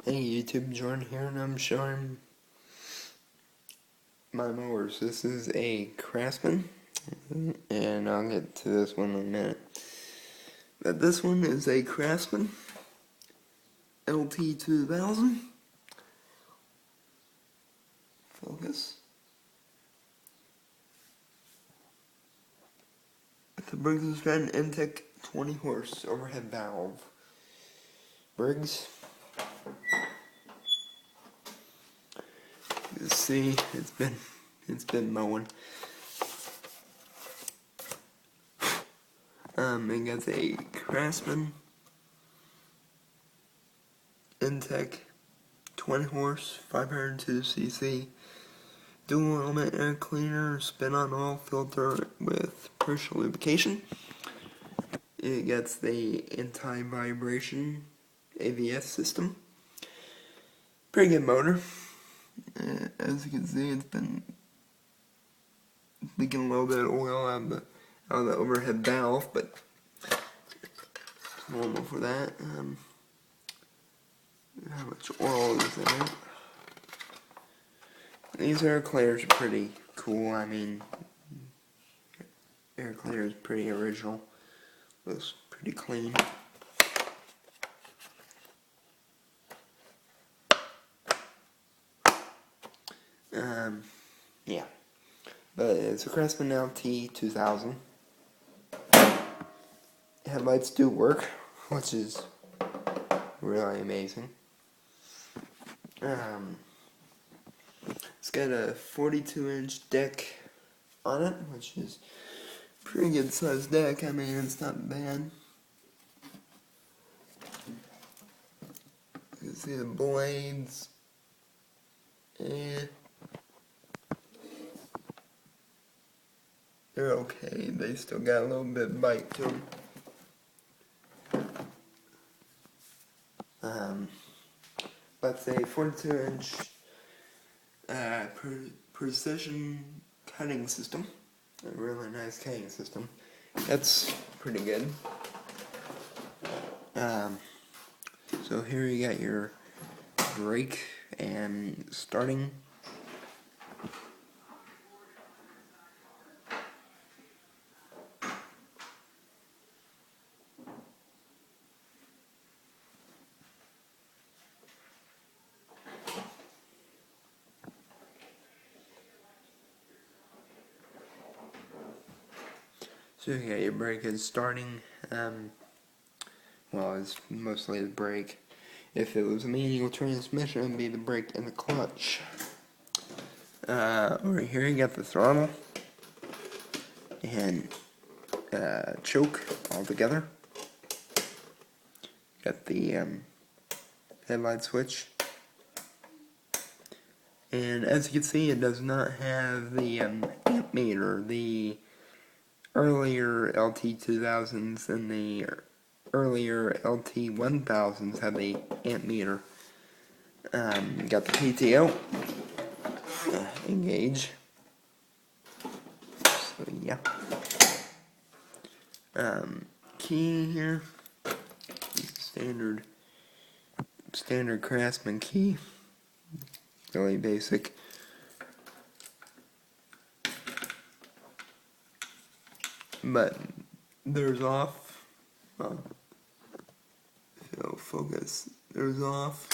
Hey YouTube, Jordan here, and I'm showing my mowers. This is a Craftsman, and I'll get to this one in a minute. But this one is a Craftsman LT2000. Focus. With the Briggs & Stratton Intech 20 horse overhead valve. Briggs. You see, it's been mowing. It got a Craftsman Intech 20 horse, 502cc, dual element air cleaner, spin on oil filter with pressure lubrication. It gets the anti-vibration AVS system. Pretty good motor. As you can see, it's been leaking a little bit of oil out of the overhead valve, but it's normal for that. How much oil is in it? These air cleaners are pretty cool. I mean, air cleaner is pretty original. Looks pretty clean. Yeah. But it's a Craftsman LT2000. Headlights do work, which is really amazing. It's got a 42-inch deck on it, which is a pretty good sized deck. I mean, it's not bad. You can see the blades. They're okay. They still got a little bit of bite to them. But it's a 42-inch precision cutting system. A really nice cutting system. That's pretty good. So here you got your brake and starting. So you got your brake and starting. Well, it's mostly the brake. If it was a manual transmission, it would be the brake and the clutch. Over here you got the throttle and choke all together. Got the headlight switch. And as you can see, it does not have the amp meter. The earlier LT2000s and the earlier LT1000s had the amp meter. Got the PTO engage. So yeah. Key here. Standard Craftsman key. Really basic. But there's off. If it'll focus, there's off.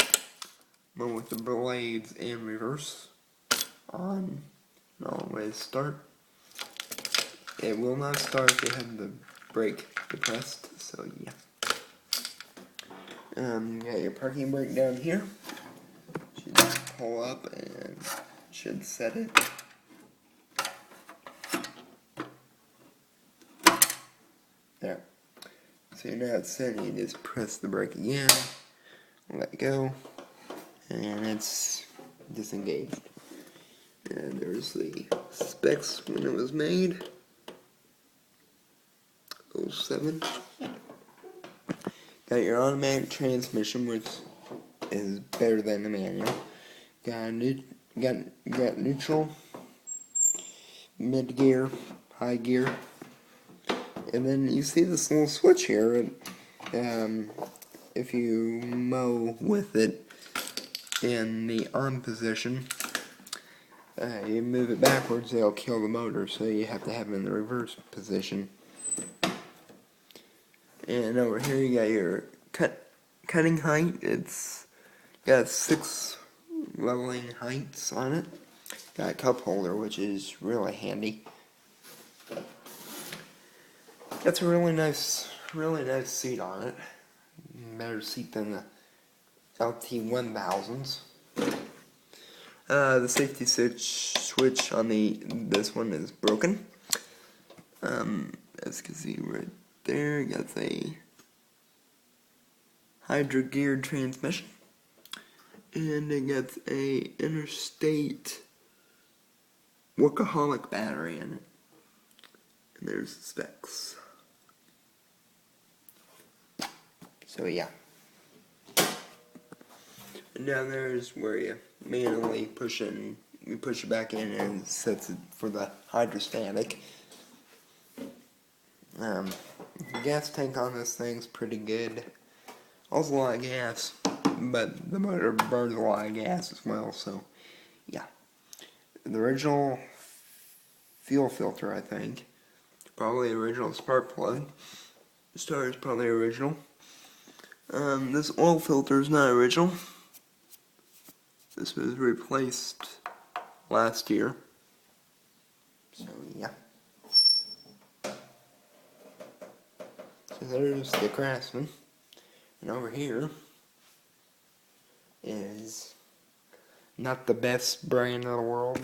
One with the blades and reverse. On. And always start. It will not start if you have the brake depressed. So yeah. Got your parking brake down here. Should just pull up and should set it. There. So now it's set, you just press the brake again, let go, and it's disengaged. And there's the specs when it was made. 07. Got your automatic transmission, which is better than the manual. Got neutral, mid gear, high gear. And then you see this little switch here. If you mow with it, in the on position. You move it backwards, it'll kill the motor, so you have to have it in the reverse position. And over here you got your cutting height. It's got 6 leveling heights on it. Got a cup holder, which is really handy. That's a really nice seat on it. Better seat than the LT1000s. The safety switch on this one is broken. As you can see right there, it got a hydro geared transmission, and it gets a interstate workaholic battery in it. And there's the specs. So yeah. And down there is where you manually push it back in, and it sets it for the hydrostatic. The gas tank on this thing's pretty good. Also a lot of gas, but the motor burns a lot of gas as well, so yeah. The original fuel filter, I think. Probably the original spark plug. The starter is probably original. This oil filter is not original. This was replaced last year. So yeah. So there's the Craftsman. And over here is not the best brand in the world,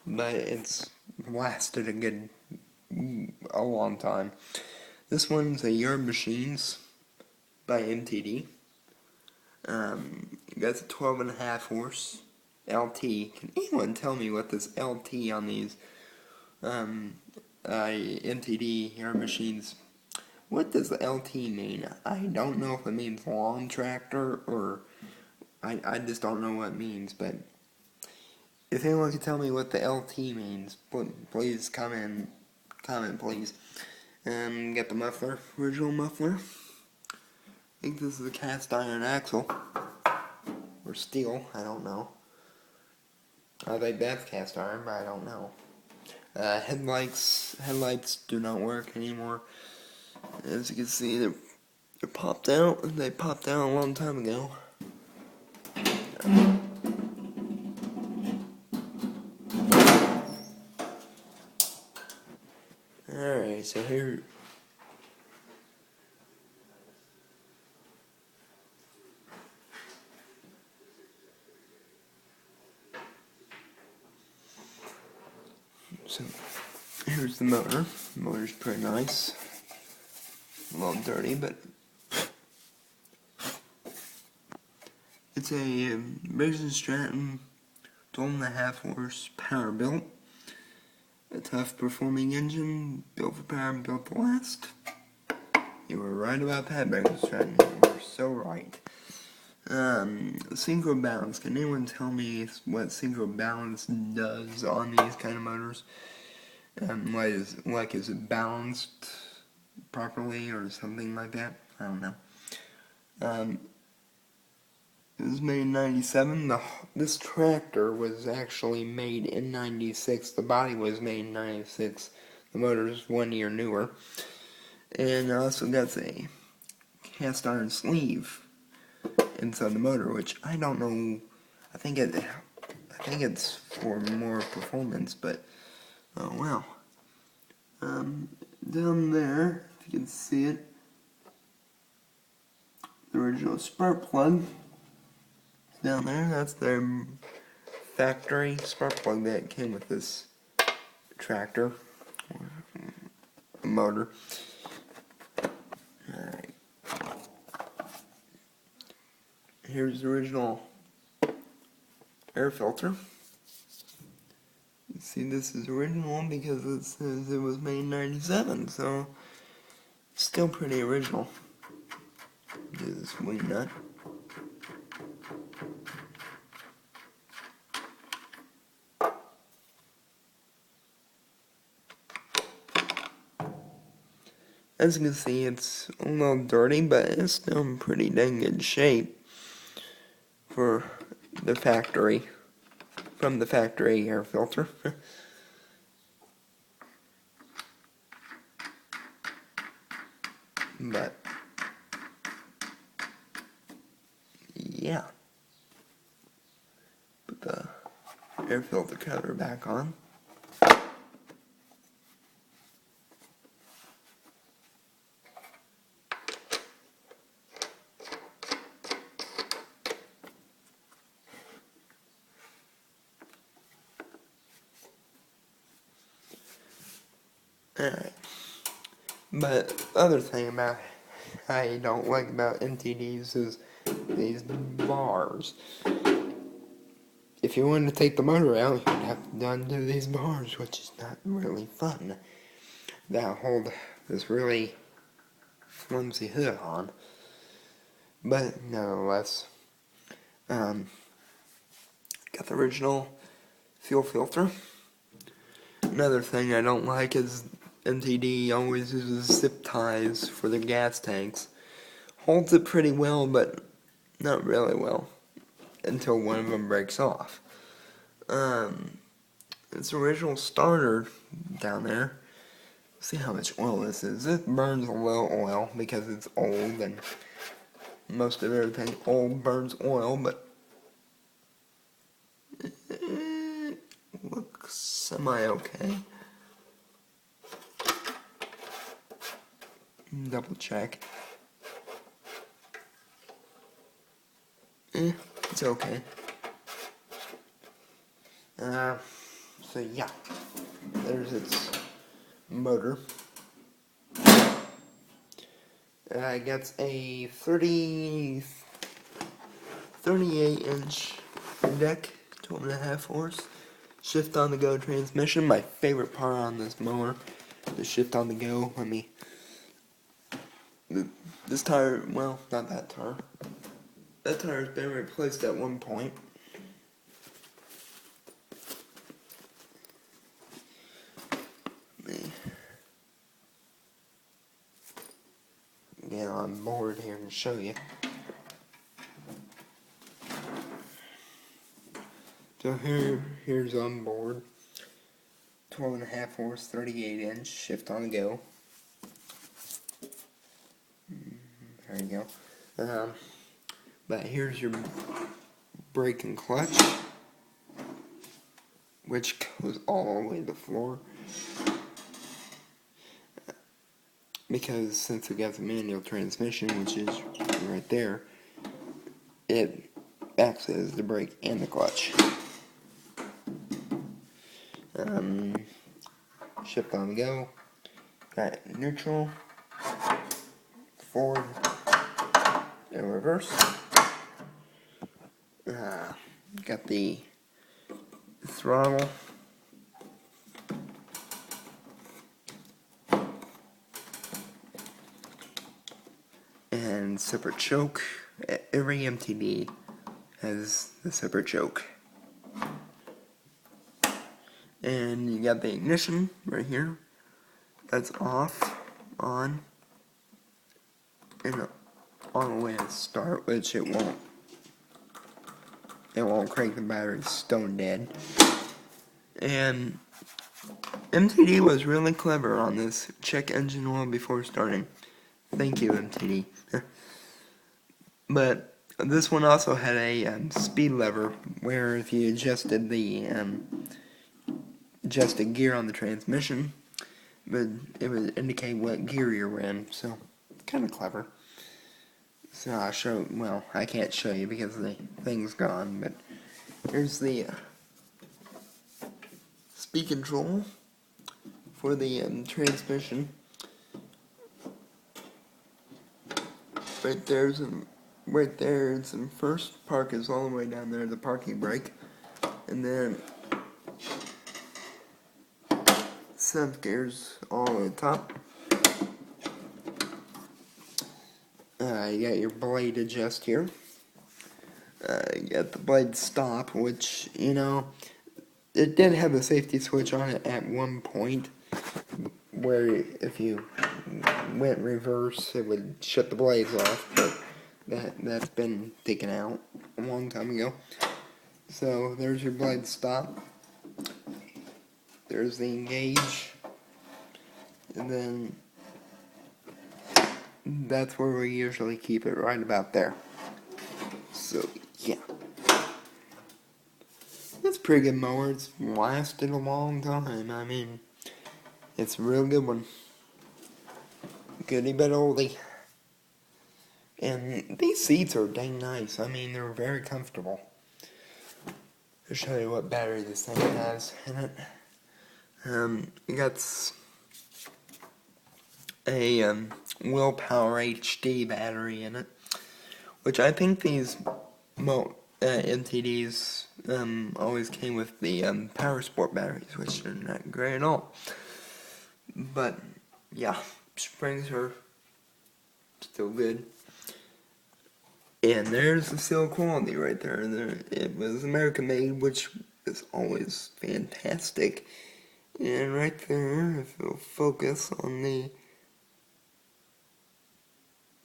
but it's lasted a long time. This one's a Yard Machines by MTD. It got a 12.5 horse LT. Can anyone tell me what this LT on these MTD Yard Machines, what does the LT mean? I don't know if it means lawn tractor, or I just don't know what it means, but if anyone can tell me what the LT means, please comment please. Got the muffler, original muffler. I think this is a cast iron axle, or steel, I don't know. I think that's cast iron, but I don't know. Headlights do not work anymore. As you can see, they're popped out. They popped out a long time ago. Alright, so here. So here's the motor. The motor's pretty nice. A little dirty, but it's a Briggs & Stratton 12.5 horse power built. A tough performing engine, built for power and built to last. You were right about that, Briggs & Stratton. You were so right. Synchro balance. Can anyone tell me what synchro balance does on these kind of motors? Is it balanced properly or something like that? I don't know. It was made in 97. This tractor was actually made in 96. The body was made in 96. The motor is 1 year newer. And it also got a cast iron sleeve inside the motor, which I don't know. I think it's for more performance, but oh well. Down there, if you can see it, the original spark plug is down there. That's their factory spark plug that came with this tractor or motor. Alright. Here's the original air filter. You see, this is original because it says it was made in 97, so it's still pretty original. Do this wing nut. As you can see, it's a little dirty, but it's still in pretty dang good shape for the factory, from the factory air filter. But yeah, put the air filter cover back on. Alright, but the other thing about I don't like about MTDs is these bars. If you wanted to take the motor out, you'd have to undo these bars, which is not really fun. That hold this really flimsy hood on. But nevertheless, got the original fuel filter. Another thing I don't like is MTD always uses zip ties for their gas tanks. Holds it pretty well, but not really well, until one of them breaks off. Its original starter down there, see how much oil this is. It burns a little oil because it's old, and most of everything old burns oil, but it looks semi-okay. Double check. It's okay. So yeah, there's its motor. It gets a 38-inch deck, 12.5 horse, shift on the go transmission. My favorite part on this mower, the shift on the go. This tire, well, not that tire. That tire's been replaced at one point. Get on board here and show you. So here's on board. 12.5 horse, 38-inch, shift on the go. There you go. But here's your brake and clutch, which goes all the way to the floor. Because since it got the manual transmission, which is right there, it acts as the brake and the clutch. Shift on the go. Got neutral, forward, and reverse. Got the throttle. And separate choke. Every MTD has the separate choke. And you got the ignition right here. That's off, on, and on the way to start, which it won't. It won't crank the battery stone dead. And MTD was really clever on this. Check engine oil before starting. Thank you, MTD. But this one also had a speed lever where if you adjusted the gear on the transmission, it would indicate what gear you're in. So kind of clever. So I'll show. Well, I can't show you because the thing's gone. But here's the speed control for the transmission. Right there, it's in first. Park is all the way down there, the parking brake. And then 7th gear's all the way to the top. You got your blade adjust here. You got the blade stop, which, it did have a safety switch on it at one point, where if you went reverse, it would shut the blades off, but that's been taken out. a long time ago. So there's your blade stop. There's the engage. And then that's where we usually keep it, right about there. So yeah. It's a pretty good mower. It's lasted a long time. I mean, it's a real good one. Goodie but oldie. And these seats are dang nice. I mean, they're very comfortable. I'll show you what battery this thing has in it. It got a Willpower HD battery in it, which I think these MTDs always came with the Power Sport batteries, which are not great at all. But yeah, springs are still good. And there's the seal quality right there. It was American made, which is always fantastic. And right there, if you'll focus on the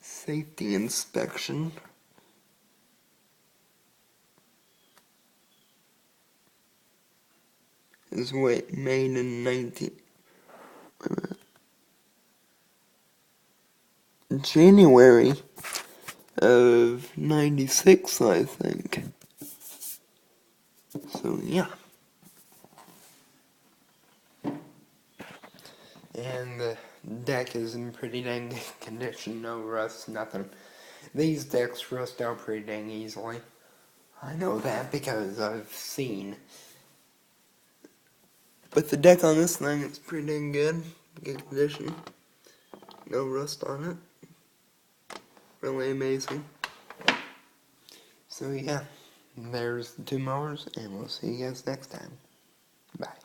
safety inspection, is made in January of 96, I think. So yeah. And the deck is in pretty dang good condition, no rust, nothing. These decks rust out pretty dang easily. I know that because I've seen. But the deck on this thing is pretty dang good. Good condition. No rust on it. Really amazing. So yeah, there's the two mowers, and we'll see you guys next time. Bye.